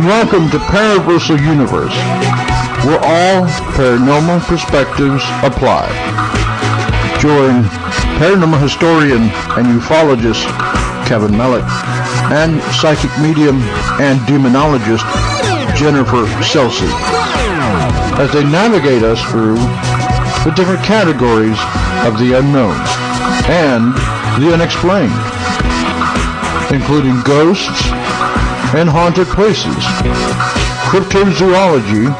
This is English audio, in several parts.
and welcome to Paraversal Universe, where all paranormal perspectives apply. Join paranormal historian and ufologist Kevin Malek and psychic medium and demonologist Jennifer Malek as they navigate us through the different categories of the unknown and the unexplained, including ghosts and haunted places, cryptozoology,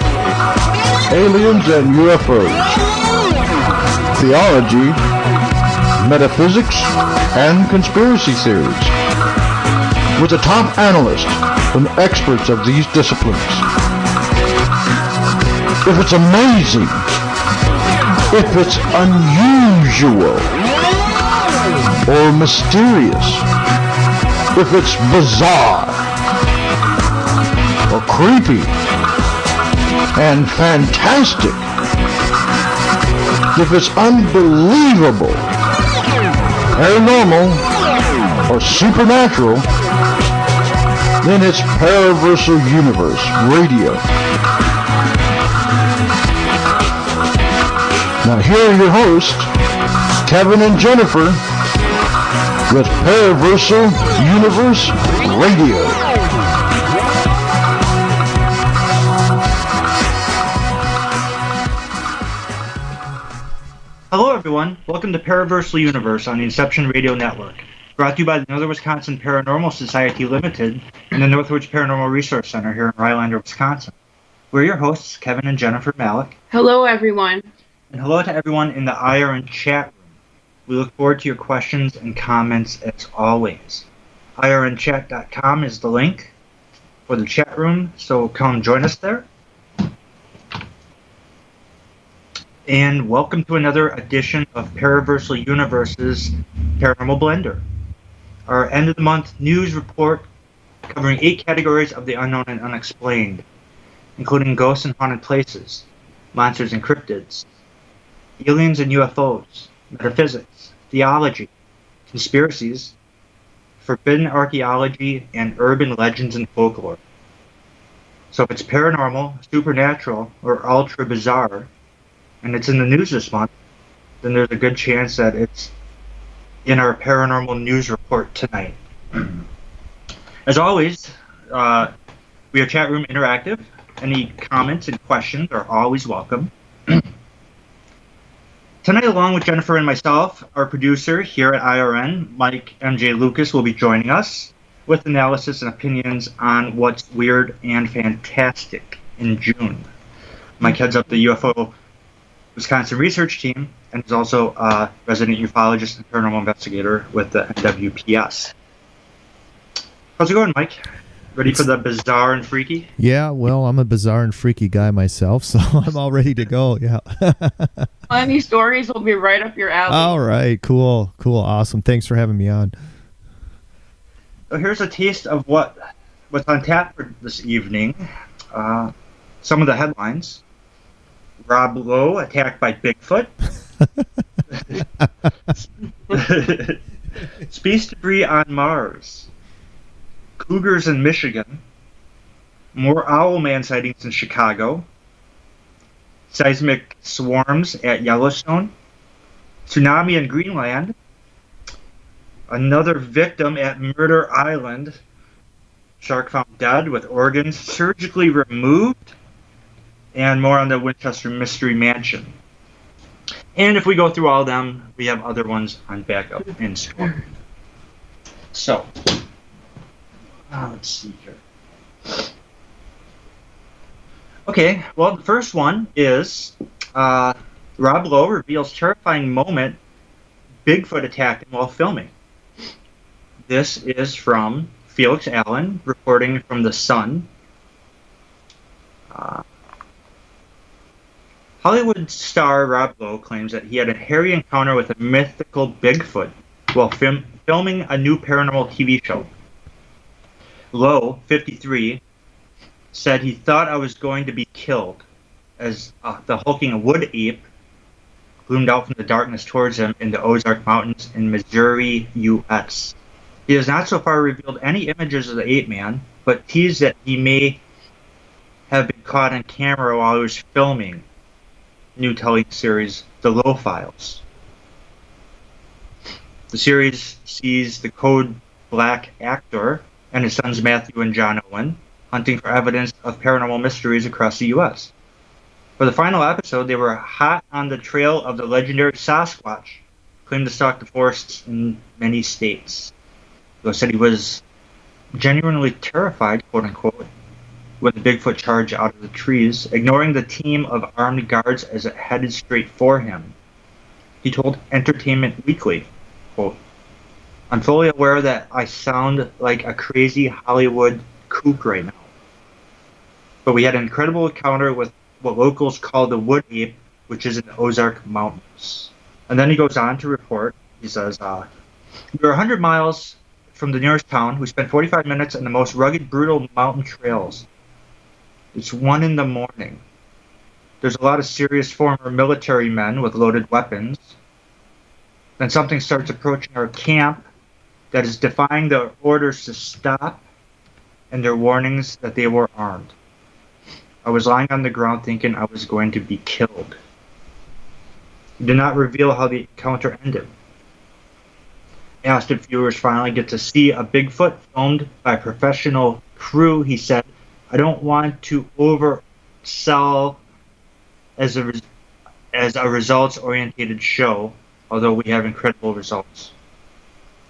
aliens and UFOs, theology, metaphysics, and conspiracy theories, with the top analysts and experts of these disciplines. If it's amazing, if it's unusual or mysterious, if it's bizarre or creepy and fantastic, if it's unbelievable, paranormal, or supernatural, then it's Paraversal Universe Radio. Now here are your hosts, Kevin and Jennifer, with Paraversal Universe Radio. Hello everyone, welcome to Paraversal Universe on the Inception Radio Network, brought to you by the Northern Wisconsin Paranormal Society Limited and the Northwoods Paranormal Resource Center here in Rylander, Wisconsin. We're your hosts, Kevin and Jennifer Malek. Hello everyone. And hello to everyone in the IRN chat room. We look forward to your questions and comments as always. IRNchat.com is the link for the chat room, so come join us there. And welcome to another edition of Paraversal Universe's Paranormal Blender, our end of the month news report covering 8 categories of the unknown and unexplained, including ghosts and haunted places, monsters and cryptids, aliens and UFOs, metaphysics, theology, conspiracies, forbidden archaeology, and urban legends and folklore. So if it's paranormal, supernatural, or ultra-bizzare, and it's in the news this month, then there's a good chance that it's in our paranormal news report tonight. As always, we are chat room interactive. Any comments and questions are always welcome. Tonight, along with Jennifer and myself, our producer here at IRN, Mike MJ Lucas, will be joining us with analysis and opinions on what's weird and fantastic in June. Mike heads up the UFO Wisconsin Research Team and is also a resident ufologist and paranormal investigator with the NWPS. How's it going, Mike? Ready for the bizarre and freaky? Yeah, well, I'm a bizarre and freaky guy myself, so I'm all ready to go, yeah. Funny stories will be right up your alley. All right, cool, awesome. Thanks for having me on. So here's a taste of what's on tap for this evening. Some of the headlines. Rob Lowe attacked by Bigfoot. Space debris on Mars. Cougars in Michigan. More Owlman sightings in Chicago. Seismic swarms at Yellowstone. Tsunami in Greenland. Another victim at Murder Island. Shark found dead with organs surgically removed. And more on the Winchester Mystery Mansion. And if we go through all of them, we have other ones on backup in store. So, let's see here. Okay, well, the first one is Rob Lowe reveals terrifying moment Bigfoot attacked him while filming. This is from Felix Allen, reporting from The Sun. Hollywood star Rob Lowe claims that he had a hairy encounter with a mythical Bigfoot while filming a new paranormal TV show. Lowe, 53, said he thought I was going to be killed as the hulking wood ape loomed out from the darkness towards him in the Ozark Mountains in Missouri, U.S. He has not so far revealed any images of the ape man, but teased that he may have been caught on camera while he was filming new teleseries, The Low Files. The series sees the Code Black actor and his sons Matthew and John Owen hunting for evidence of paranormal mysteries across the U.S. For the final episode, they were hot on the trail of the legendary Sasquatch, claimed to stalk the forests in many states. Though said he was genuinely terrified, quote unquote, when the Bigfoot charged out of the trees, ignoring the team of armed guards as it headed straight for him. He told Entertainment Weekly, quote, "I'm fully aware that I sound like a crazy Hollywood kook right now. But we had an incredible encounter with what locals call the wood ape, which is in the Ozark Mountains." And then he goes on to report, he says, "We were 100 miles from the nearest town. We spent 45 minutes on the most rugged, brutal mountain trails. It's 1 a.m. There's a lot of serious former military men with loaded weapons. Then something starts approaching our camp that is defying their orders to stop and their warnings that they were armed. I was lying on the ground thinking I was going to be killed." He did not reveal how the encounter ended. Asked if viewers finally get to see a Bigfoot filmed by a professional crew, he said, "I don't want to oversell as a results-oriented show, although we have incredible results."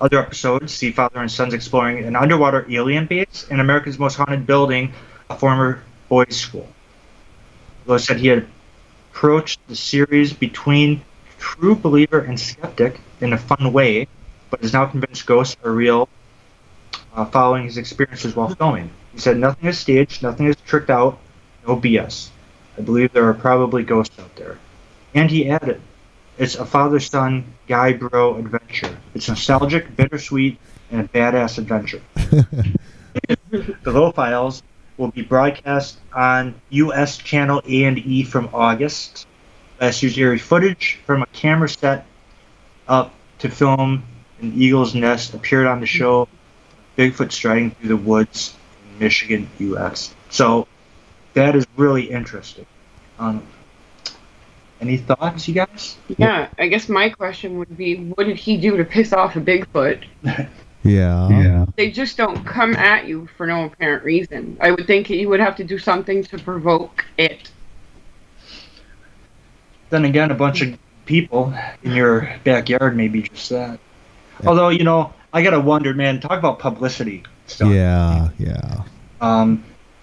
Other episodes see father and sons exploring an underwater alien base in America's most haunted building, a former boys' school. Lowe said he had approached the series between true believer and skeptic in a fun way, but is now convinced ghosts are real following his experiences while filming. He said, "Nothing is staged, nothing is tricked out, no BS. I believe there are probably ghosts out there." And he added, "It's a father-son, guy-bro adventure. It's nostalgic, bittersweet, and a badass adventure." The Low Files will be broadcast on U.S. channel A&E from August. Last year's eerie footage from a camera set up to film an eagle's nest appeared on the show Bigfoot Striding Through the Woods in Michigan, U.S. So that is really interesting. Any thoughts, you guys? Yeah, I guess my question would be, what did he do to piss off a Bigfoot? Yeah. They just don't come at you for no apparent reason. I would think he would have to do something to provoke it. Then again, a bunch of people in your backyard may be just that. Although, you know, I gotta wonder, man, talk about publicity stuff. Yeah.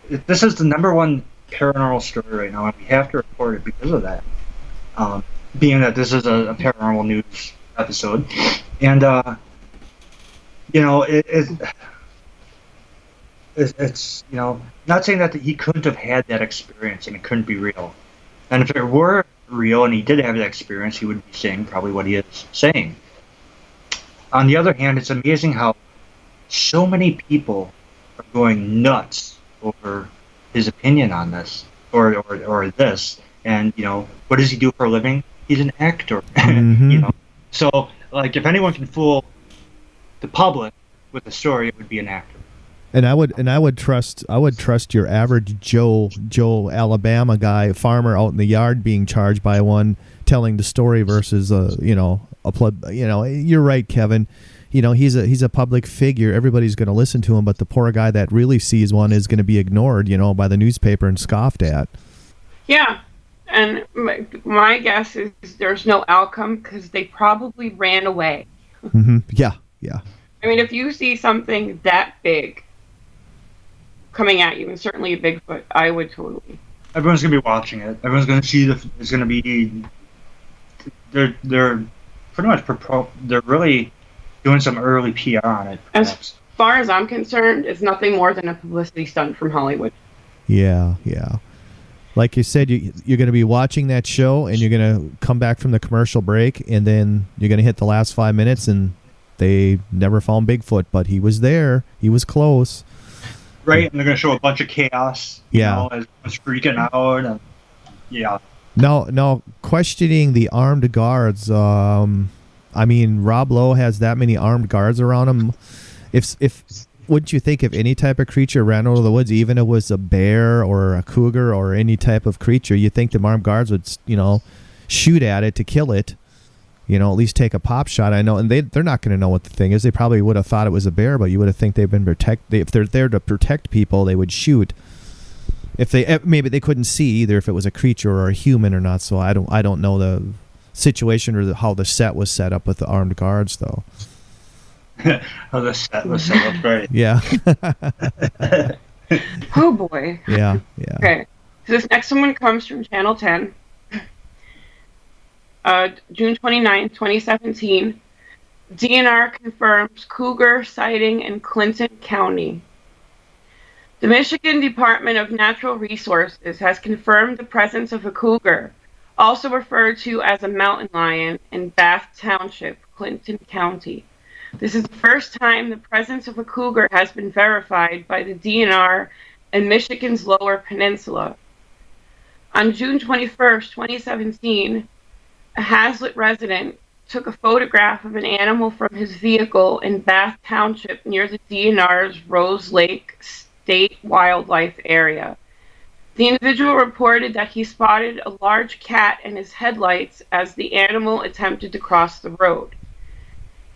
This is the #1 paranormal story right now, and we have to report it because of that. Being that this is a paranormal news episode. And, you know, it's, you know, not saying that he couldn't have had that experience and it couldn't be real. And if it were real and he did have that experience, he would be saying probably what he is saying. On the other hand, it's amazing how so many people are going nuts over his opinion on this or this. And, you know, what does he do for a living? He's an actor. Mm-hmm. You know, so like if anyone can fool the public with a story, it would be an actor. And I would trust your average Joe Alabama guy, farmer out in the yard, being charged by one telling the story versus you're right, Kevin. You know, he's a public figure. Everybody's going to listen to him, but the poor guy that really sees one is going to be ignored, you know, by the newspaper and scoffed at. Yeah, and my guess is there's no outcome because they probably ran away. Mm-hmm. Yeah. I mean, if you see something that big coming at you, and certainly a Bigfoot, I would totally. Everyone's gonna be watching it. Everyone's gonna see it's gonna be. They're pretty much they're really doing some early PR on it. Perhaps. As far as I'm concerned, it's nothing more than a publicity stunt from Hollywood. Yeah. Like you said, you're going to be watching that show, and you're going to come back from the commercial break, and then you're going to hit the last 5 minutes, and they never found Bigfoot, but he was there. He was close. Right, and they're going to show a bunch of chaos. You know, as everyone's freaking out. And, yeah. Now, questioning the armed guards. I mean, Rob Lowe has that many armed guards around him. If wouldn't you think if any type of creature ran out of the woods, even if it was a bear or a cougar or any type of creature, you'd think the armed guards would, shoot at it to kill it, at least take a pop shot. I know, and they're not going to know what the thing is. They probably would have thought it was a bear, but you would have think they've been if they're there to protect people, they would shoot. Maybe they couldn't see either if it was a creature or a human or not. So I don't know the situation or how the set was set up with the armed guards, though. Oh, the set was set up right. Yeah. Oh boy. Yeah. Okay. So this next one comes from Channel 10. June 29, 2017. DNR confirms cougar sighting in Clinton County. The Michigan Department of Natural Resources has confirmed the presence of a cougar, also referred to as a mountain lion, in Bath Township, Clinton County. This is the first time the presence of a cougar has been verified by the DNR in Michigan's Lower Peninsula. On June 21, 2017, a Hazlitt resident took a photograph of an animal from his vehicle in Bath Township near the DNR's Rose Lake State Wildlife Area. The individual reported that he spotted a large cat in his headlights as the animal attempted to cross the road.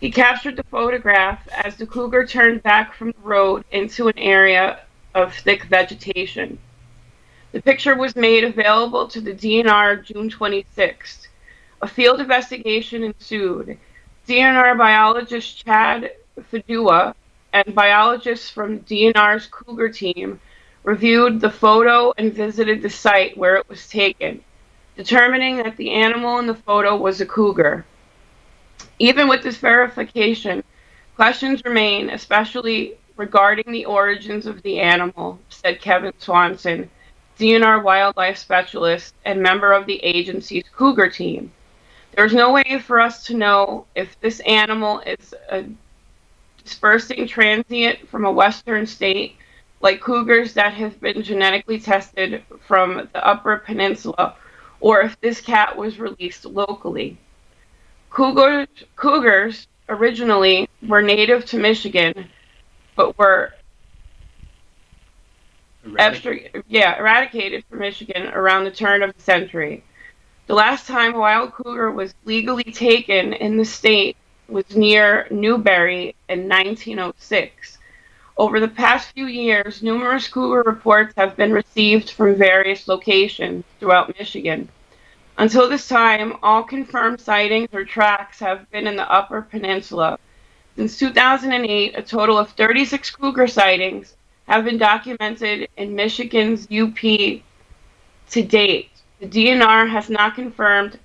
He captured the photograph as the cougar turned back from the road into an area of thick vegetation. The picture was made available to the DNR June 26th. A field investigation ensued. DNR biologist Chad Fedua and biologists from DNR's cougar team reviewed the photo and visited the site where it was taken, determining that the animal in the photo was a cougar. Even with this verification, questions remain, especially regarding the origins of the animal, said Kevin Swanson, DNR wildlife specialist and member of the agency's cougar team. There's no way for us to know if this animal is a dispersing transient from a western state, like cougars that have been genetically tested from the Upper Peninsula, or if this cat was released locally. Cougars originally were native to Michigan, but were eradicated from Michigan around the turn of the century. The last time a wild cougar was legally taken in the state was near Newberry in 1906. Over the past few years, numerous cougar reports have been received from various locations throughout Michigan. Until this time, all confirmed sightings or tracks have been in the Upper Peninsula. Since 2008, a total of 36 cougar sightings have been documented in Michigan's UP to date. The DNR has not confirmed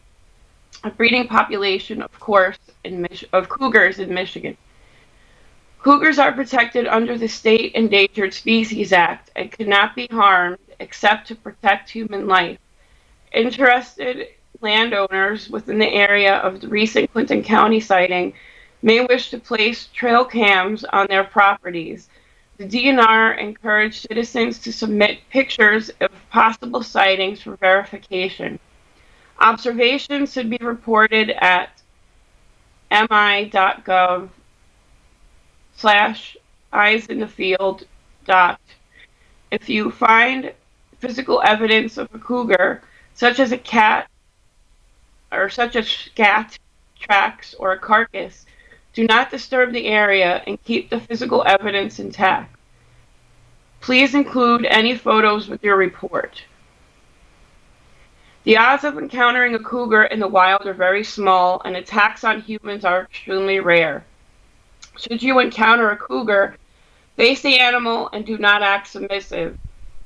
a breeding population, of course, of cougars in Michigan. Cougars are protected under the State Endangered Species Act and cannot be harmed except to protect human life. Interested landowners within the area of the recent Clinton County sighting may wish to place trail cams on their properties. The DNR encouraged citizens to submit pictures of possible sightings for verification. Observations should be reported at mi.gov/eyesinthefield. If you find physical evidence of a cougar, such as a cat, or such as scat tracks or a carcass, do not disturb the area and keep the physical evidence intact. Please include any photos with your report. The odds of encountering a cougar in the wild are very small, and attacks on humans are extremely rare. Should you encounter a cougar, face the animal and do not act submissive.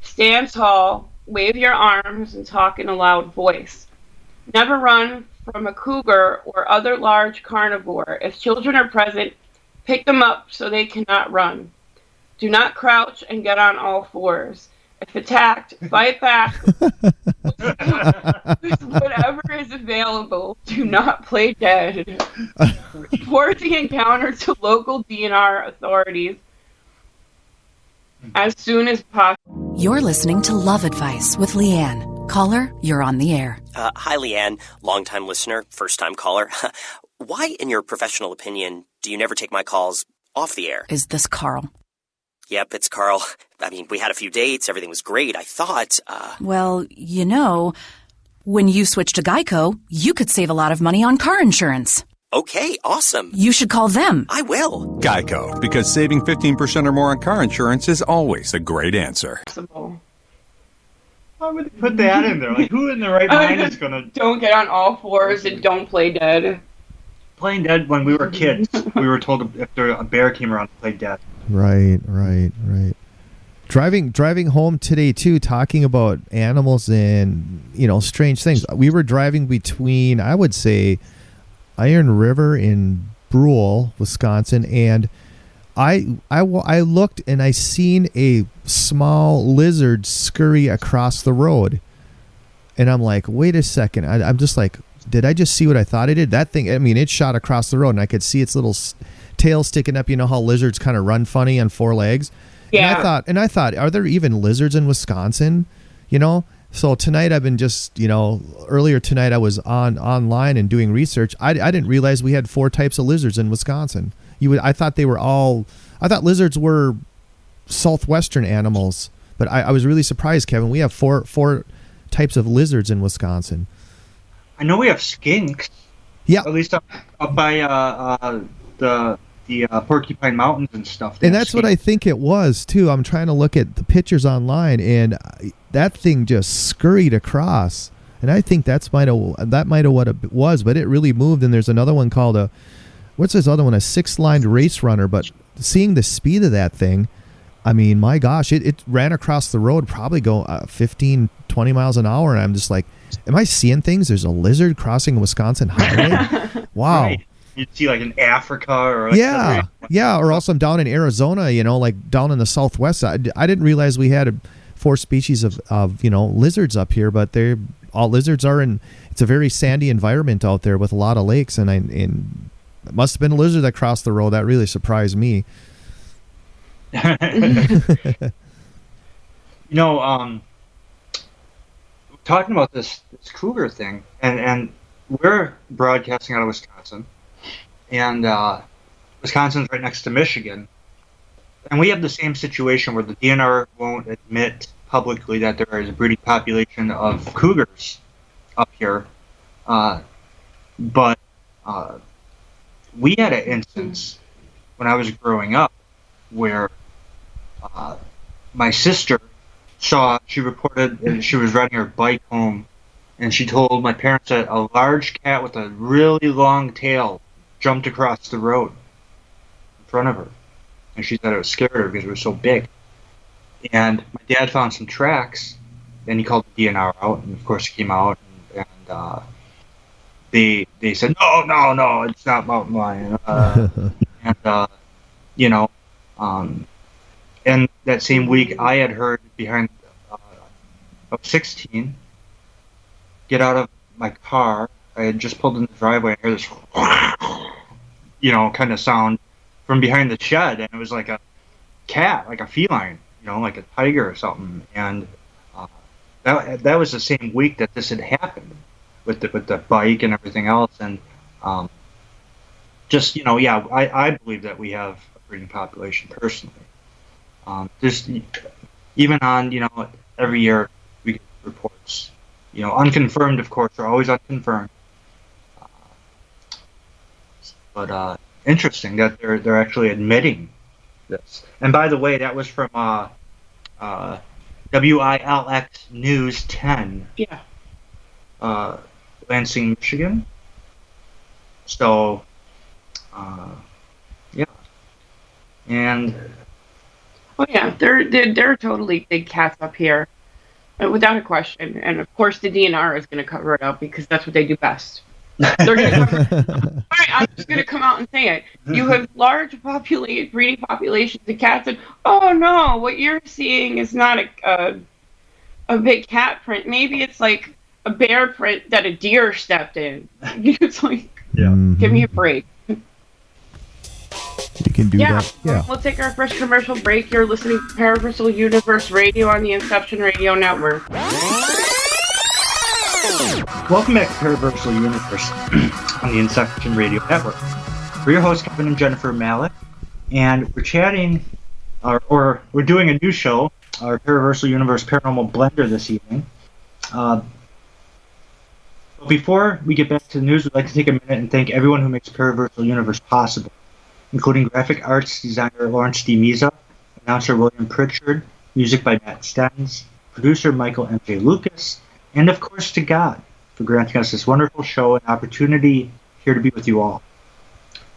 Stand tall, wave your arms, and talk in a loud voice. Never run from a cougar or other large carnivore. If children are present, pick them up so they cannot run. Do not crouch and get on all fours. If attacked, fight back with whatever is available. Do not play dead. Report the encounter to local DNR authorities as soon as possible. You're listening to Love Advice with Leanne. Caller, you're on the air. Hi, Leanne. Long-time listener, first-time caller. Why, in your professional opinion, do you never take my calls off the air? Is this Carl? Yep, it's Carl. I mean, we had a few dates. Everything was great. I thought, Well, when you switch to Geico, you could save a lot of money on car insurance. Okay, awesome. You should call them. I will. Geico, because saving 15% or more on car insurance is always a great answer. Why would they put that in there? Like, who in their right mind is going to... Don't get on all fours and don't play dead. Playing dead when we were kids, we were told if a bear came around to play dead. Right. Driving home today too, talking about animals and strange things. We were driving between, I would say, Iron River in Brule, Wisconsin, and I looked and I seen a small lizard scurry across the road, and I'm like, wait a second. I'm just like, did I just see what I thought I did? That thing, I mean, it shot across the road, and I could see its little tail sticking up. You know how lizards kind of run funny on four legs? Yeah. And I thought, are there even lizards in Wisconsin? So tonight I've been just, earlier tonight I was online and doing research. I didn't realize we had 4 types of lizards in Wisconsin. I thought lizards were southwestern animals, but I was really surprised, Kevin. We have four types of lizards in Wisconsin. I know we have skinks. Yeah. At least up by the Porcupine Mountains and stuff. And that's what I think it was too. I'm trying to look at the pictures online, and that thing just scurried across. And I think that might have what it was, but it really moved. And there's another one called what's this other one? A 6-lined race runner. But seeing the speed of that thing, I mean, my gosh, it ran across the road, probably go 15, 20 miles an hour. And I'm just like, am I seeing things? There's a lizard crossing a Wisconsin highway. Wow. Right. You'd see like in Africa or like yeah, or else I'm down in Arizona, like down in the Southwest. I didn't realize we had 4 species of lizards up here, but all lizards are in. It's a very sandy environment out there with a lot of lakes, and it must have been a lizard that crossed the road. That really surprised me. Talking about this cougar thing, and we're broadcasting out of Wisconsin. And Wisconsin's right next to Michigan. And we have the same situation where the DNR won't admit publicly that there is a breeding population of cougars up here. But we had an instance when I was growing up where my sister she reported, and she was riding her bike home, and she told my parents that a large cat with a really long tail jumped across the road in front of her, and she said it was scared her because it was so big. And my dad found some tracks, and he called the DNR out, and of course he came out, and they said no, it's not mountain lion, and that same week I had heard behind I was 16, get out of my car. I had just pulled in the driveway and I heard this kind of sound from behind the shed, and it was like a cat, like a feline, like a tiger or something. And that was the same week that this had happened with the bike and everything else. And I believe that we have a breeding population personally. There's even on every year we get reports, unconfirmed, of course, they're always unconfirmed. But interesting that they're actually admitting this. And by the way, that was from WILX News 10. Yeah. Lansing, Michigan. So, yeah. And oh yeah, they're totally big cats up here, without a question. And of course, the DNR is going to cover it up because that's what they do best. They're going to cover it. All right, I'm just going to come out and say it. You have large breeding populations of cats, and oh no, what you're seeing is not a big cat print. Maybe it's like a bear print that a deer stepped in. It's like, give me a break. You can do that. Yeah. We'll take our first commercial break. You're listening to Paraversal Universe Radio on the Inception Radio Network. welcome back to Paraversal Universe on the Inception Radio Network. We're your hosts, Kevin and Jennifer Malek, and we're chatting or we're doing a new show, our Paraversal Universe Paranormal Blender this evening. But before we get back to the news, we'd like to take a minute and thank everyone who makes Paraversal Universe possible, including graphic arts designer Lawrence D. Miza, announcer William Pritchard, music by Matt Stens, producer Michael M.J. Lucas, and of course to God for granting us this wonderful show and opportunity here to be with you all.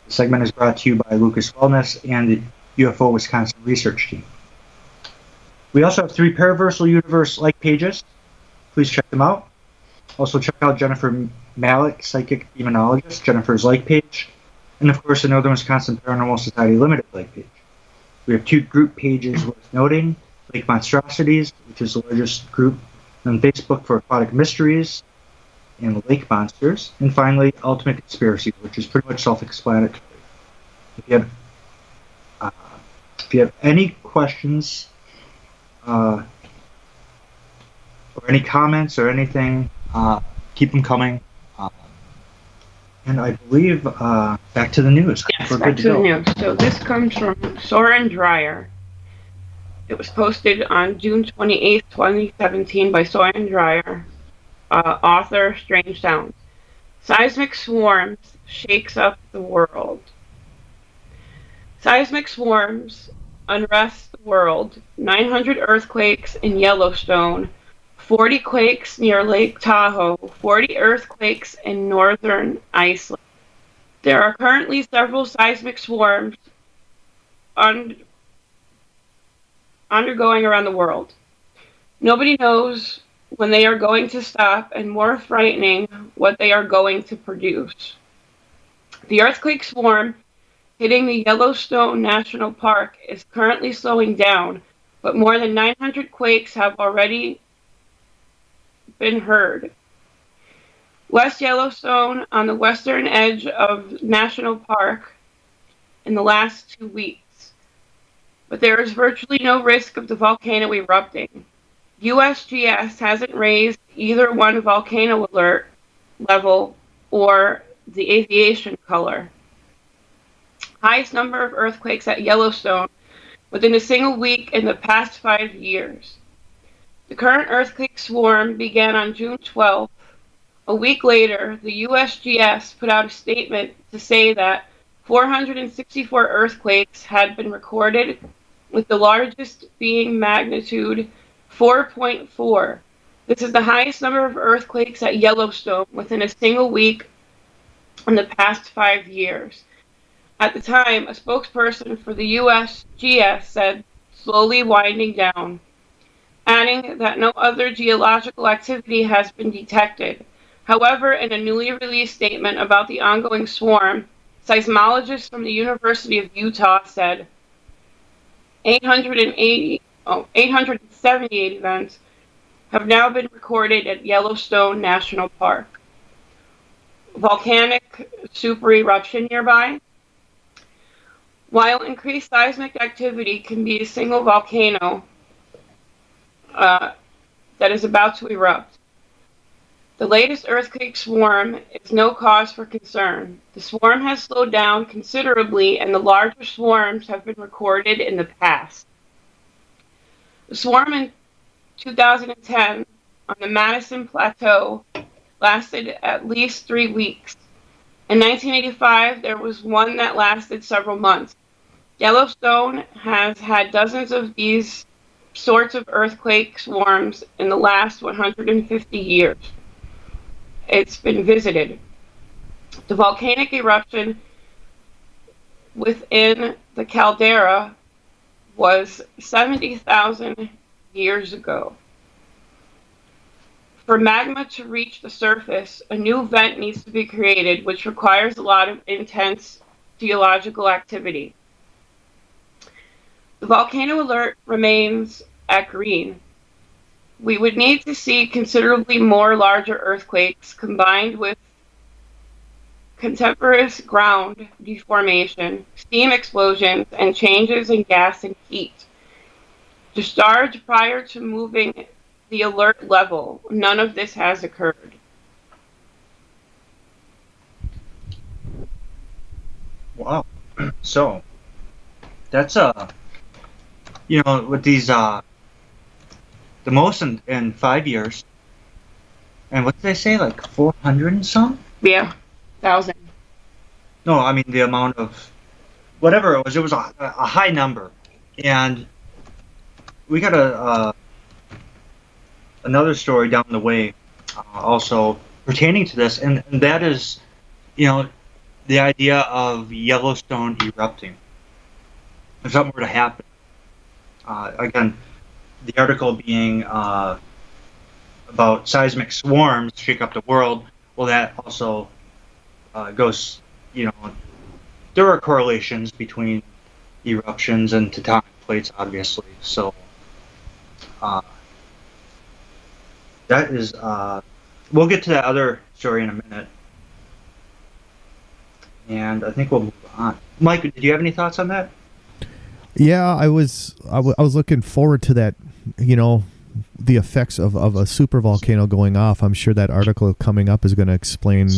The segment is brought to you by Lucas Wellness and the UFO Wisconsin Research Team. We also have 3 Paraversal Universe like pages. Please check them out. Also check out Jennifer Malek, Psychic Demonologist, Jennifer's like page, and of course the Northern Wisconsin Paranormal Society Limited like page. We have 2 group pages worth noting: Lake Monstrosities, which is the largest group on Facebook for aquatic mysteries and lake monsters, and finally Ultimate Conspiracy, which is pretty much self-explanatory. If you have any questions or any comments or anything, keep them coming. And I believe back to the news. Yes, back to the news. So this comes from Soren Dreyer. It was posted on June 28, 2017 by Soren Dreyer, author, Strange Sounds. Seismic swarms shakes up the world. Seismic swarms unrest the world. 900 earthquakes in Yellowstone, 40 quakes near Lake Tahoe, 40 earthquakes in northern Iceland. There are currently several seismic swarms undergoing around the world. Nobody knows when they are going to stop, and more frightening, what they are going to produce. The earthquake swarm hitting the Yellowstone National Park is currently slowing down, but more than 900 quakes have already been heard. West Yellowstone, on the western edge of National Park, in the last 2 weeks. But there is virtually no risk of the volcano erupting. USGS hasn't raised either one volcano alert level or the aviation color. Highest number of earthquakes at Yellowstone within a single week in the past 5 years. The current earthquake swarm began on June 12th. A week later, the USGS put out a statement to say that 464 earthquakes had been recorded, with the largest being magnitude 4.4. This is the highest number of earthquakes at Yellowstone within a single week in the past 5 years. At the time, a spokesperson for the USGS said, slowly winding down, adding that no other geological activity has been detected. However, in a newly released statement about the ongoing swarm, seismologists from the University of Utah said 878 events have now been recorded at Yellowstone National Park. Volcanic super eruption nearby. While increased seismic activity can be a single volcano that is about to erupt, the latest earthquake swarm is no cause for concern. The swarm has slowed down considerably, and the larger swarms have been recorded in the past. The swarm in 2010 on the Madison Plateau lasted at least 3 weeks. In 1985, there was one that lasted several months. Yellowstone has had dozens of these sorts of earthquake swarms in the last 150 years. It's been visited. The volcanic eruption within the caldera was 70,000 years ago. For magma to reach the surface, a new vent needs to be created, which requires a lot of intense geological activity. The volcano alert remains at green. We would need to see considerably more larger earthquakes combined with contemporaneous ground deformation, steam explosions, and changes in gas and heat. Discharge prior to moving the alert level. None of this has occurred. Wow. So, that's a with these, the most in 5 years, and what did they say, like 400 and some? Yeah, 1,000. No, I mean the amount of, whatever it was a high number, and we got another story down the way, also pertaining to this, and that is, the idea of Yellowstone erupting. If something were to happen, again, the article being about seismic swarms shake up the world. Well, that also goes, there are correlations between eruptions and tectonic plates, obviously. So that is, we'll get to that other story in a minute. And I think we'll move on. Mike, did you have any thoughts on that? Yeah, I was looking forward to that, the effects of a super volcano going off. I'm sure that article coming up is going to explain,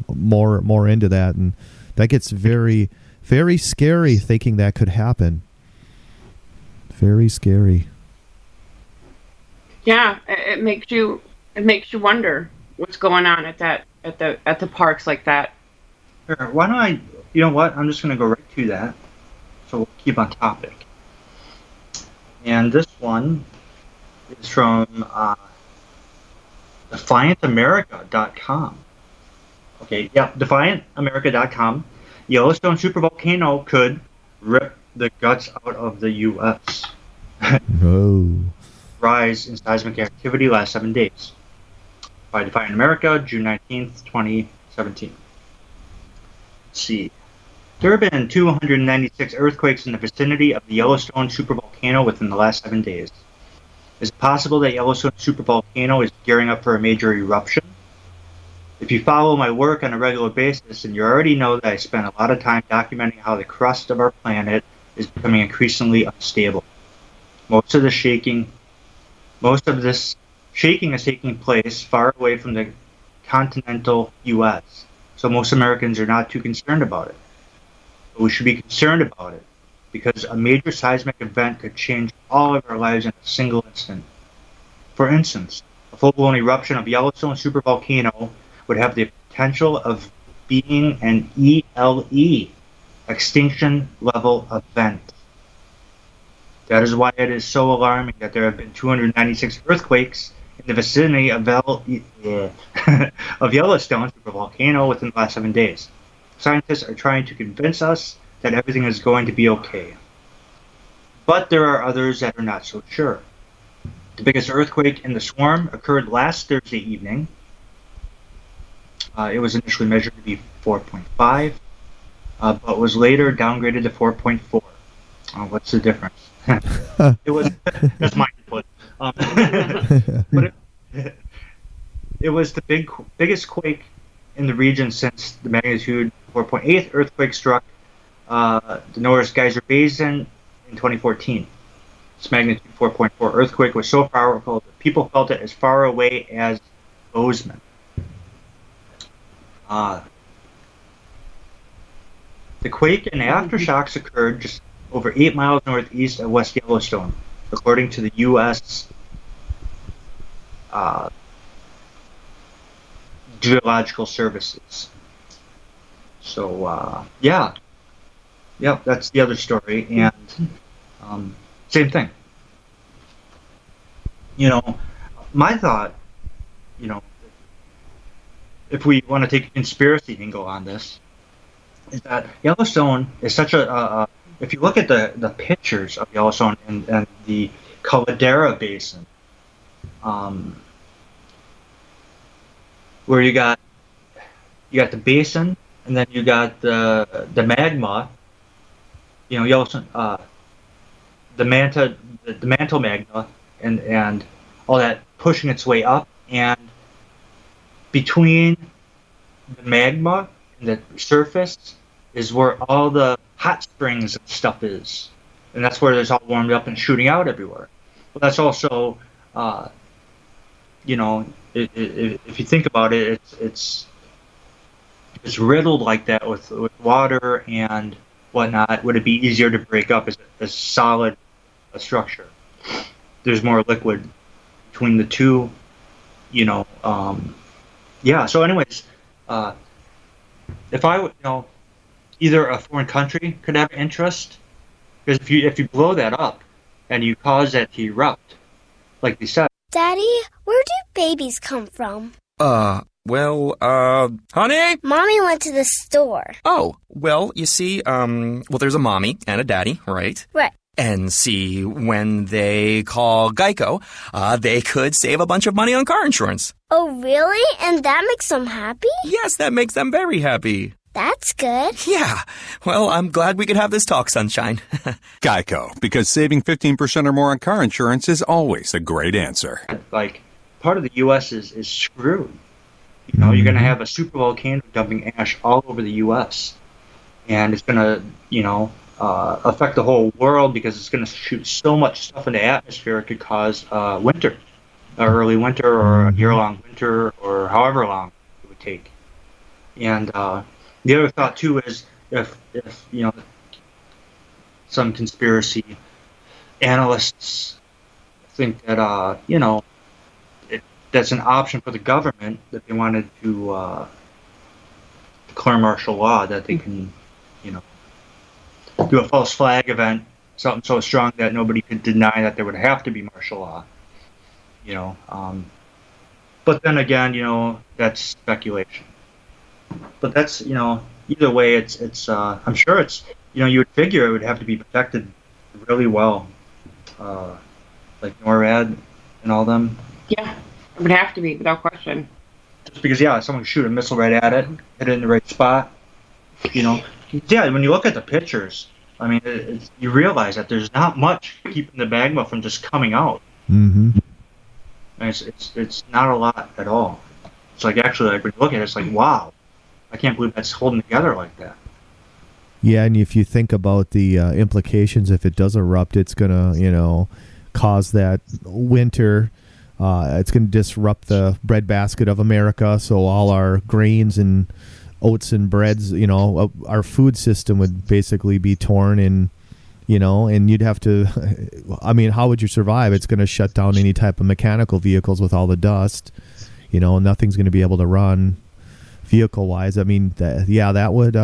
more into that, and that gets very, very scary thinking that could happen. Very scary. Yeah, it makes you wonder what's going on at the parks like that. Sure. Why don't I? You know what? I'm just going to go right to that, so we'll keep on topic. And this one is from DefiantAmerica.com. Okay, yeah, DefiantAmerica.com. Yellowstone supervolcano could rip the guts out of the U.S. Oh. Rise in seismic activity last 7 days. By Defiant America, June 19th, 2017. Let's see. There have been 296 earthquakes in the vicinity of the Yellowstone supervolcano within the last 7 days. Is it possible that Yellowstone supervolcano is gearing up for a major eruption? If you follow my work on a regular basis, then you already know that I spend a lot of time documenting how the crust of our planet is becoming increasingly unstable. Most of this shaking is taking place far away from the continental U.S., so most Americans are not too concerned about it. But we should be concerned about it, because a major seismic event could change all of our lives in a single instant. For instance, a full-blown eruption of Yellowstone supervolcano would have the potential of being an ELE, extinction level event. That is why it is so alarming that there have been 296 earthquakes in the vicinity of Yellowstone supervolcano within the last 7 days. Scientists are trying to convince us that everything is going to be okay. But there are others that are not so sure. The biggest earthquake in the swarm occurred last Thursday evening. It was initially measured to be 4.5, but was later downgraded to 4.4. What's the difference? It was, that's my input. But it was the biggest quake in the region since the magnitude 4.8 earthquake struck the Norris Geyser Basin in 2014. This magnitude 4.4 earthquake was so powerful that people felt it as far away as Bozeman. The quake and aftershocks occurred just over 8 miles northeast of West Yellowstone, according to the U.S. Geological Services. So, yeah, that's the other story, and same thing. My thought, if we want to take a conspiracy angle on this, is that Yellowstone is such a if you look at the pictures of Yellowstone and the Caldera Basin, where you got the basin, and then you got the magma, Yellowstone, the mantle magma, and all that pushing its way up, and between the magma and the surface is where all the hot springs and stuff is, and that's where it's all warmed up and shooting out everywhere. Well, that's also, if you think about it, it's riddled like that with water and whatnot. Would it be easier to break up as solid structure. There's more liquid between the two, yeah. So, anyways, if I, either a foreign country could have interest, because if you blow that up and you cause that to erupt, like they said. Daddy, where do babies come from? Honey? Mommy went to the store. Oh, well, you see, there's a mommy and a daddy, right? Right. And see, when they call Geico, they could save a bunch of money on car insurance. Oh, really? And that makes them happy? Yes, that makes them very happy. That's good. Yeah. Well, I'm glad we could have this talk, Sunshine. Geico, because saving 15% or more on car insurance is always a great answer. Like, part of the U.S. is screwed. You're going to have a supervolcano dumping ash all over the U.S. And it's going to, affect the whole world because it's going to shoot so much stuff into the atmosphere it could cause winter, early winter, or a year-long winter, or however long it would take. And the other thought too is if some conspiracy analysts think that that's an option for the government, that they wanted to declare martial law, that they can do a false flag event, something so strong that nobody could deny that there would have to be martial law. But then again, that's speculation. But that's, either way, it's I'm sure it's, you would figure it would have to be protected really well, like NORAD and all them. Yeah, it would have to be, without question. Just because, someone could shoot a missile right at it, hit it in the right spot, Yeah, when you look at the pictures, I mean, you realize that there's not much keeping the magma from just coming out. Mm-hmm. And it's not a lot at all. It's like, actually, like, when you look at it, it's like, wow, I can't believe that's holding together like that. Yeah, and if you think about the implications, if it does erupt, it's going to, cause that winter. It's going to disrupt the breadbasket of America, so all our grains and oats and breads, our food system would basically be torn, and you'd have to, I mean, how would you survive? It's going to shut down any type of mechanical vehicles with all the dust, nothing's going to be able to run vehicle wise. I mean, that would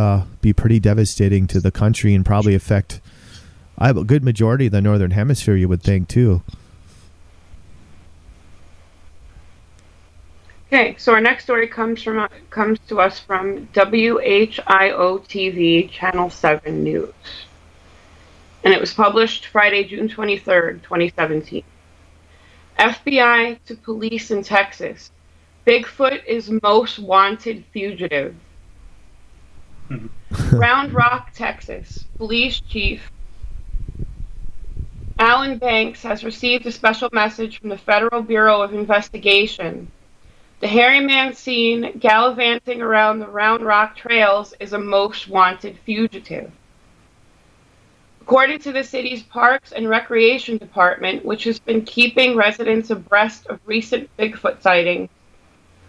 be pretty devastating to the country and probably affect a good majority of the Northern Hemisphere, you would think, too. Okay, so our next story comes to us from WHIO-TV Channel 7 News. And it was published Friday, June 23rd, 2017. FBI to police in Texas. Bigfoot is most wanted fugitive. Round Rock, Texas. Police Chief Alan Banks has received a special message from the Federal Bureau of Investigation. The hairy man seen gallivanting around the Round Rock trails is a most wanted fugitive. According to the city's Parks and Recreation Department, which has been keeping residents abreast of recent Bigfoot sightings,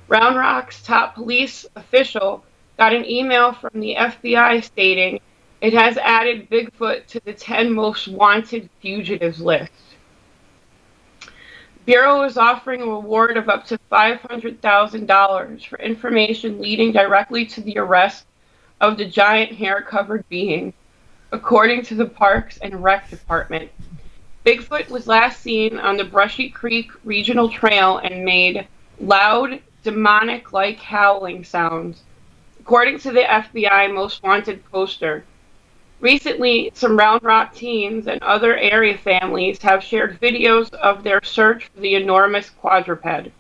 Round Rock's top police official got an email from the FBI stating it has added Bigfoot to the 10 most wanted fugitives list. Bureau is offering a reward of up to $500,000 for information leading directly to the arrest of the giant hair-covered being, according to the Parks and Rec Department. Bigfoot was last seen on the Brushy Creek Regional Trail and made loud, demonic-like howling sounds, according to the FBI Most Wanted poster. Recently, some Round Rock teens and other area families have shared videos of their search for the enormous quadruped.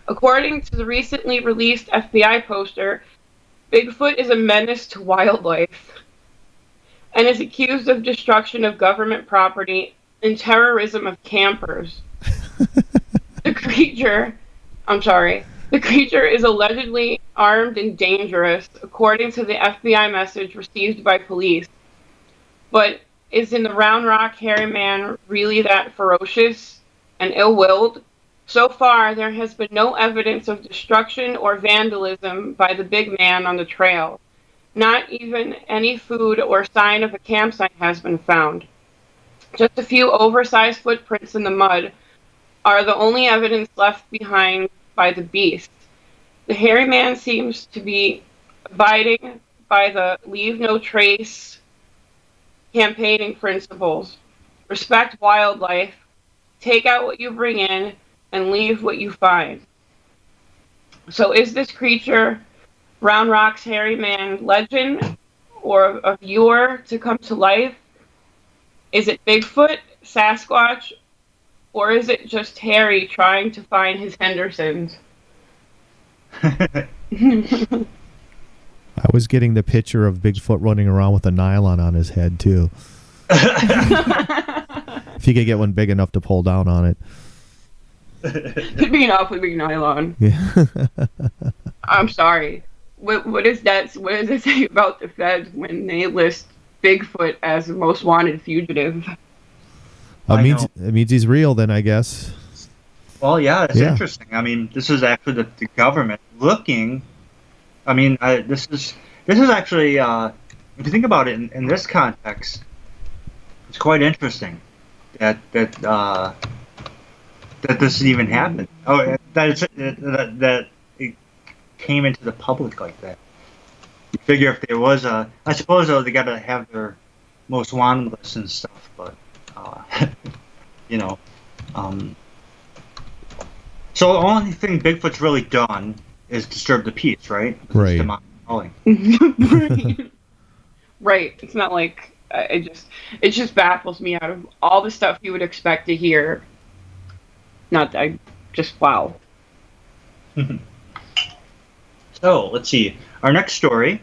According to the recently released FBI poster, Bigfoot is a menace to wildlife and is accused of destruction of government property and terrorism of campers. The creature is allegedly armed and dangerous, according to the FBI message received by police. But is in the Round Rock hairy man really that ferocious and ill-willed? So far, there has been no evidence of destruction or vandalism by the big man on the trail. Not even any food or sign of a campsite has been found. Just a few oversized footprints in the mud are the only evidence left behind by the beast. The hairy man seems to be abiding by the leave no trace campaigning principles. Respect wildlife, take out what you bring in, and leave what you find. So is this creature, Round Rock's hairy man, legend or a viewer to come to life? Is it Bigfoot, Sasquatch, or is it just Harry trying to find his Hendersons? I was getting the picture of Bigfoot running around with a nylon on his head, too. If you could get one big enough to pull down on it. It'd be an awfully big nylon. Yeah. I'm sorry. What is that? What does it say about the feds when they list Bigfoot as the most wanted fugitive? It means he's real, then, I guess. Well, yeah, it's interesting. I mean, this is actually the government looking. I mean, this is actually, if you think about it in this context, it's quite interesting that this even happened. Oh, that it came into the public like that. You figure if there was I suppose though they got to have their most wanted list and stuff, but you know, so the only thing Bigfoot's really done is disturb the peace, right? Right. Right. It's not like it just baffles me out of all the stuff you would expect to hear. Wow. So let's see. Our next story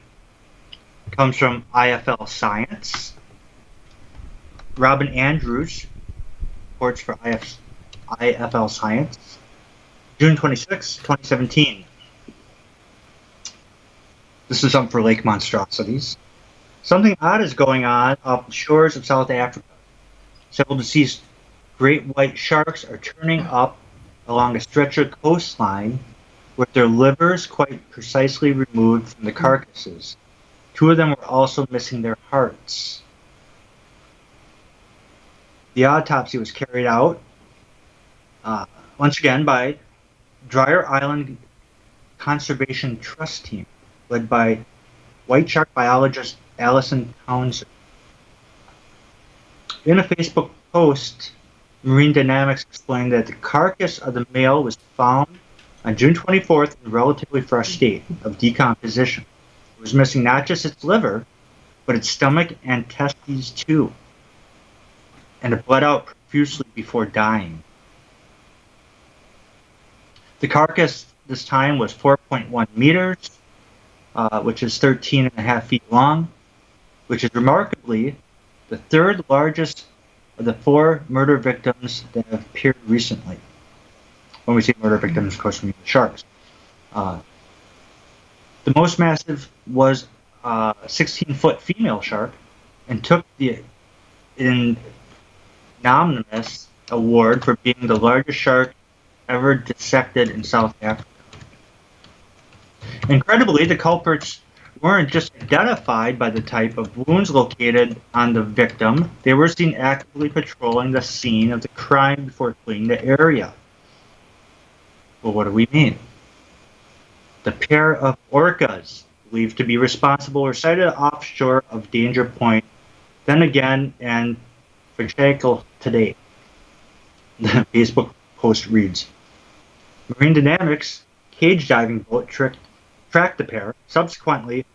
comes from IFL Science. Robin Andrews reports for IFL Science, June 26, 2017. This is something for lake monstrosities. Something odd is going on off the shores of South Africa. Several deceased great white sharks are turning up along a stretch of coastline with their livers quite precisely removed from the carcasses. Two of them were also missing their hearts. The autopsy was carried out, once again, by Dryer Island Conservation Trust Team, led by white shark biologist Alison Townsend. In a Facebook post, Marine Dynamics explained that the carcass of the male was found on June 24th in a relatively fresh state of decomposition. It was missing not just its liver, but its stomach and testes too, and it bled out profusely before dying. The carcass this time was 4.1 meters, which is 13.5 feet long, which is remarkably the third largest of the 4 murder victims that have appeared recently. When we say murder victims, of course, we mean the sharks. The most massive was a 16-foot female shark and took the anonymous award for being the largest shark ever dissected in South Africa. Incredibly, the culprits weren't just identified by the type of wounds located on the victim, they were seen actively patrolling the scene of the crime before fleeing the area. Well, what do we mean? The pair of orcas believed to be responsible were sighted offshore of Danger Point, then again in Fishtackle today. The Facebook post reads, Marine Dynamics cage diving boat tracked the pair. Subsequently,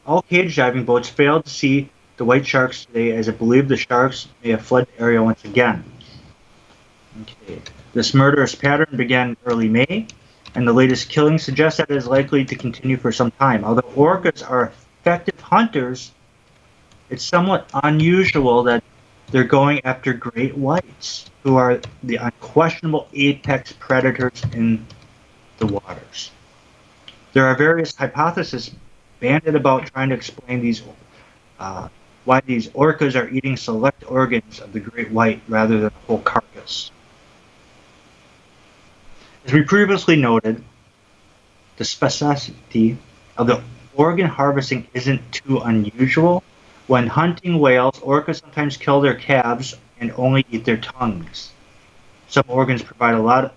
all cage diving boats failed to see the white sharks today, as it believed the sharks may have fled the area once again. Okay. This murderous pattern began in early May, and the latest killing suggests that it is likely to continue for some time. Although orcas are effective hunters, it's somewhat unusual that they're going after great whites, who are the unquestionable apex predators in the waters. There are various hypotheses banded about trying to explain why these orcas are eating select organs of the great white rather than the whole carcass. As we previously noted, the specificity of the organ harvesting isn't too unusual, When hunting whales, orcas sometimes kill their calves and only eat their tongues. Some organs provide a lot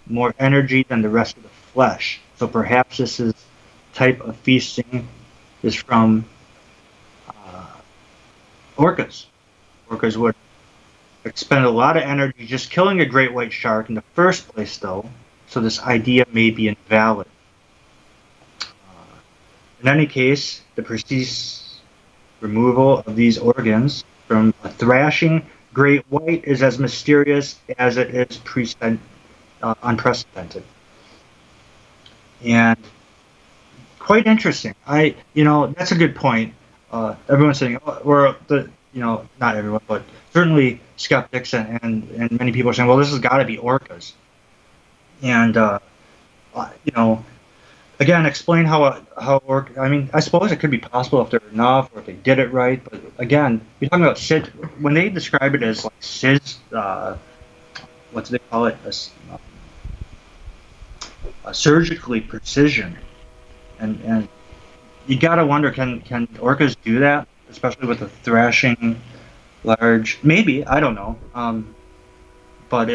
more energy than the rest of the flesh, so perhaps this is type of feasting is from orcas. Orcas would expend a lot of energy just killing a great white shark in the first place, though, so this idea may be invalid. In any case, the precise removal of these organs from a thrashing great white is as mysterious as it is unprecedented. And quite interesting. That's a good point. Everyone's saying, not everyone, but certainly skeptics and many people are saying, well, this has got to be orcas. And, again, explain how orca, I suppose it could be possible if they're enough or if they did it right, but again, you're talking about when they describe it as like what do they call it? Surgically precision. And you gotta wonder, can orcas do that, especially with a thrashing large? Maybe, I don't know. But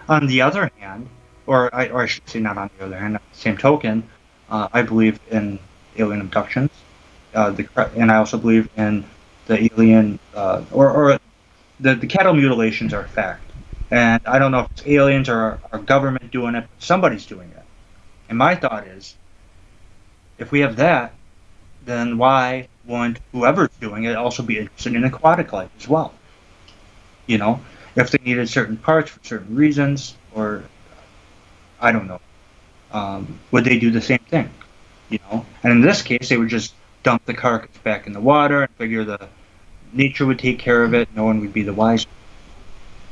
on the other hand, or I should say not on the other hand, on the same token, I believe in alien abductions, and I also believe in the alien or the cattle mutilations are a fact. And I don't know if it's aliens or our government doing it, but somebody's doing it. And my thought is, if we have that, then why wouldn't whoever's doing it also be interested in aquatic life as well? If they needed certain parts for certain reasons, or I don't know, would they do the same thing? And in this case, they would just dump the carcass back in the water and figure the nature would take care of it. No one would be the wiser.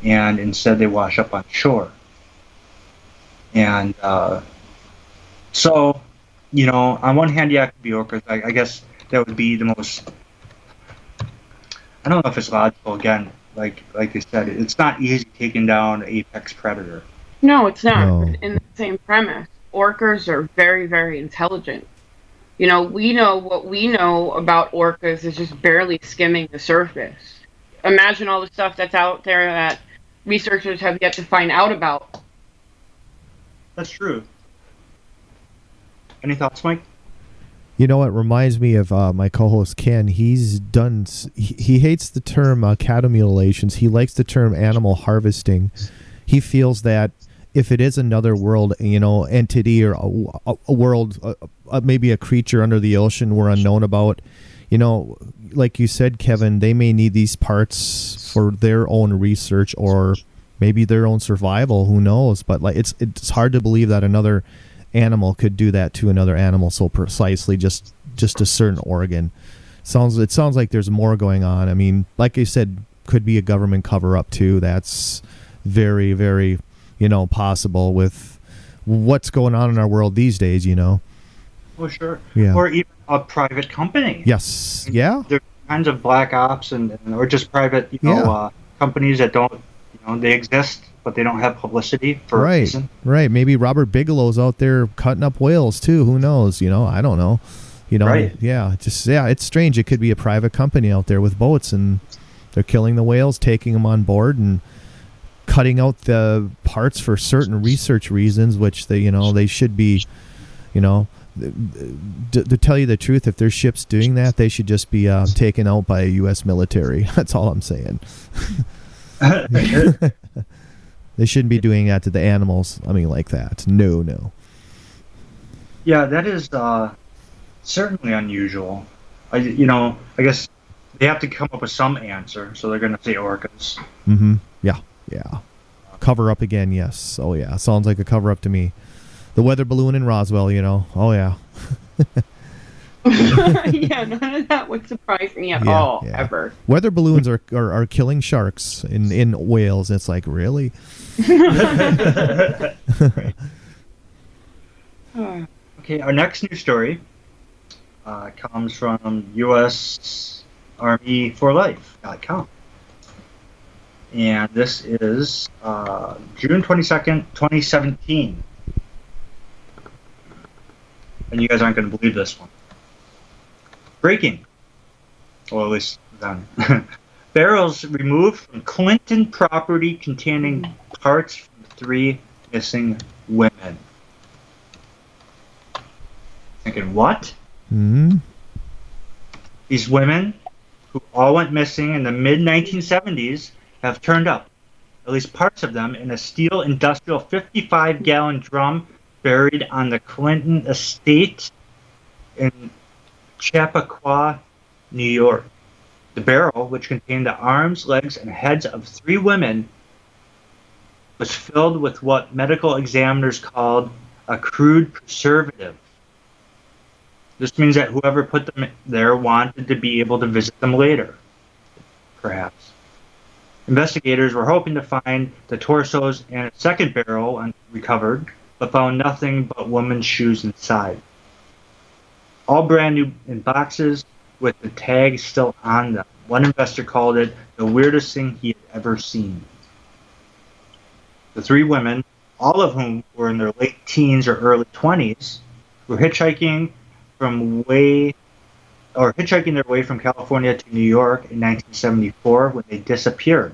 And instead, they wash up on shore. And so, on one hand, yeah, it could be orcas. I guess that would be the most. I don't know if it's logical. Again, like they said, it's not easy taking down an apex predator. No, it's not. No. In the same premise, orcas are very, very intelligent. We know what we know about orcas is just barely skimming the surface. Imagine all the stuff that's out there that researchers have yet to find out about. That's true. Any thoughts, Mike? You know what reminds me of my co-host Ken. He hates the term cattle mutilations. He likes the term animal harvesting. He feels that if it is another world, entity or a world, maybe a creature under the ocean we're unknown about, like you said, Kevin, they may need these parts for their own research or maybe their own survival. Who knows? But it's hard to believe that another animal could do that to another animal so precisely, just a certain organ. It sounds like there's more going on. Like I said, could be a government cover-up too. That's very, very, possible with what's going on in our world these days, Oh, sure. Yeah. Or even a private company. Yes. Yeah. There's kinds of black ops or just private, companies that don't, they exist, but they don't have publicity for a reason. Right. Maybe Robert Bigelow's out there cutting up whales too. Who knows? I don't know. Right. Yeah. It's strange. It could be a private company out there with boats and they're killing the whales, taking them on board and cutting out the parts for certain research reasons, which they should be, to tell you the truth, if there's ships doing that, they should just be taken out by a U.S. military. That's all I'm saying. They shouldn't be doing that to the animals. Like that. No. Yeah, that is certainly unusual. I guess they have to come up with some answer, so they're going to say orcas. Mm-hmm. Yeah. Cover up again, yes. Oh, yeah. Sounds like a cover up to me. The weather balloon in Roswell, Oh, yeah. Yeah, none of that would surprise me at all, ever. Weather balloons are killing sharks in whales. It's like, really? Okay, our next news story comes from USArmyforlife.com. And this is June 22nd, 2017. And you guys aren't going to believe this one. Breaking. Or at least then. Barrels removed from Clinton property containing parts from 3 missing women. Thinking, what? These women, who all went missing in the mid-1970s, have turned up, at least parts of them, in a steel industrial 55-gallon drum buried on the Clinton estate in Chappaqua, New York. The barrel, which contained the arms, legs, and heads of 3 women, was filled with what medical examiners called a crude preservative. This means that whoever put them there wanted to be able to visit them later, perhaps. Investigators were hoping to find the torsos and a second barrel recovered, but found nothing but women's shoes inside. All brand new in boxes with the tag still on them. One investor called it the weirdest thing he had ever seen. The 3 women, all of whom were in their late teens or early 20s, were hitchhiking their way from California to New York in 1974 when they disappeared.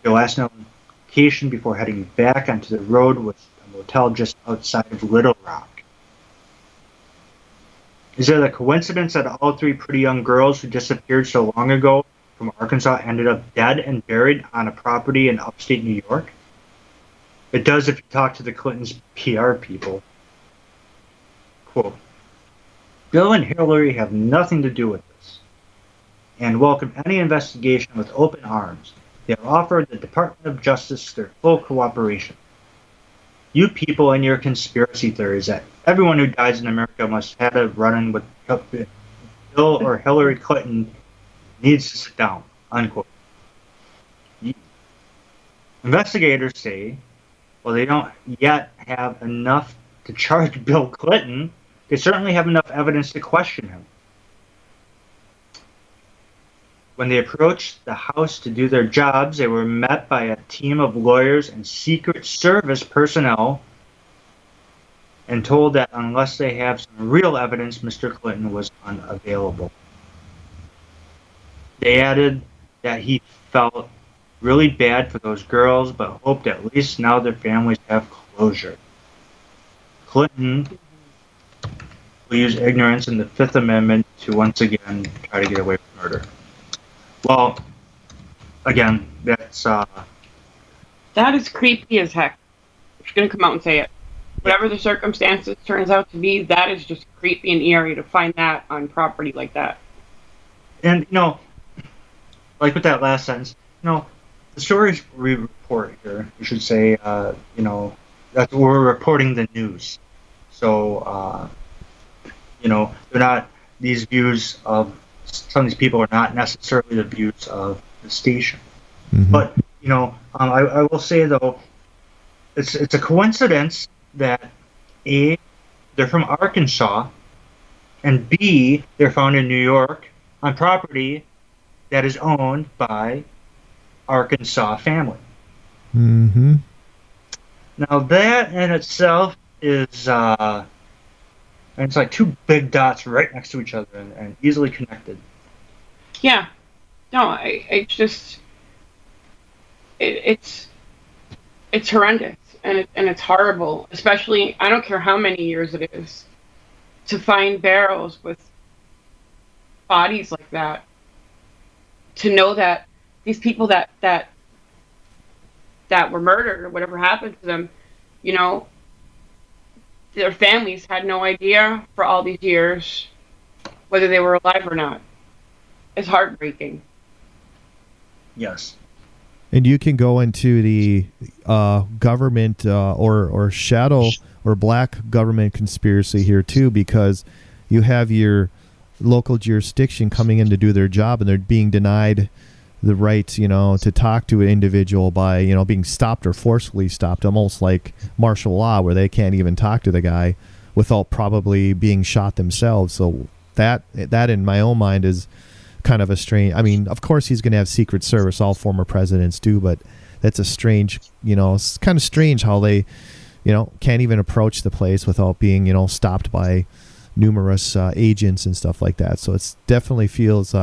Their last known location before heading back onto the road was a motel just outside of Little Rock. Is it a coincidence that all 3 pretty young girls who disappeared so long ago from Arkansas ended up dead and buried on a property in upstate New York? It does if you talk to the Clintons' PR people. Quote, Bill and Hillary have nothing to do with this and welcome any investigation with open arms. They have offered the Department of Justice their full cooperation. You people and your conspiracy theories that everyone who dies in America must have a run-in with Bill or Hillary Clinton needs to sit down, unquote. Investigators say, well, they don't yet have enough to charge Bill Clinton. They certainly have enough evidence to question him. When they approached the house to do their jobs, they were met by a team of lawyers and Secret Service personnel and told that unless they have some real evidence, Mr. Clinton was unavailable. They added that he felt really bad for those girls, but hoped at least now their families have closure. Clinton will use ignorance in the Fifth Amendment to once again try to get away from murder. Well, again, that's That is creepy as heck. I'm just going to come out and say it. Whatever the circumstances turns out to be, that is just creepy and eerie to find that on property like that. And, like with that last sentence, the stories we report here, we should say, that we're reporting the news. So, they're not, these views of some of these people are not necessarily the views of the station. Mm-hmm. But, I will say, though, it's a coincidence that, A, they're from Arkansas, and B, they're found in New York on property that is owned by Arkansas family. Mm-hmm. Now, that in itself is, and it's like 2 big dots right next to each other and easily connected. Yeah. No, it's horrendous and it's horrible. Especially, I don't care how many years it is, to find barrels with bodies like that. To know that these people that were murdered or whatever happened to them, their families had no idea for all these years whether they were alive or not. It's heartbreaking. Yes. And you can go into the government or shadow or black government conspiracy here too, because you have your local jurisdiction coming in to do their job and they're being denied the right, to talk to an individual by, being stopped or forcefully stopped, almost like martial law, where they can't even talk to the guy without probably being shot themselves. So that in my own mind is kind of a strange. I mean, of course he's going to have Secret Service. All former presidents do, but that's a strange. It's kind of strange how they, can't even approach the place without being, stopped by numerous agents and stuff like that. So it's definitely feels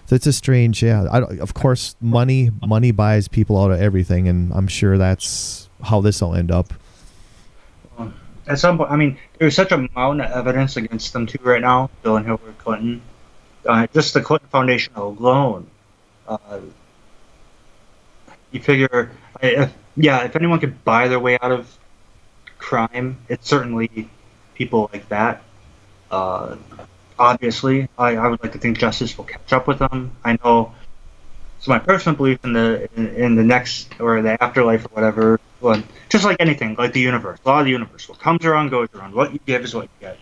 So it's a strange, of course, money buys people out of everything, and I'm sure that's how this will end up. At some point, I mean, there's such a mountain of evidence against them too right now, Bill and Hillary Clinton. Just the Clinton Foundation alone. You figure, if anyone could buy their way out of crime, it's certainly people like that. Obviously, I would like to think justice will catch up with them. I know. So my personal belief in the next or the afterlife or whatever, well, just like anything, like the universe, law of the universe, what comes around goes around. What you give is what you get.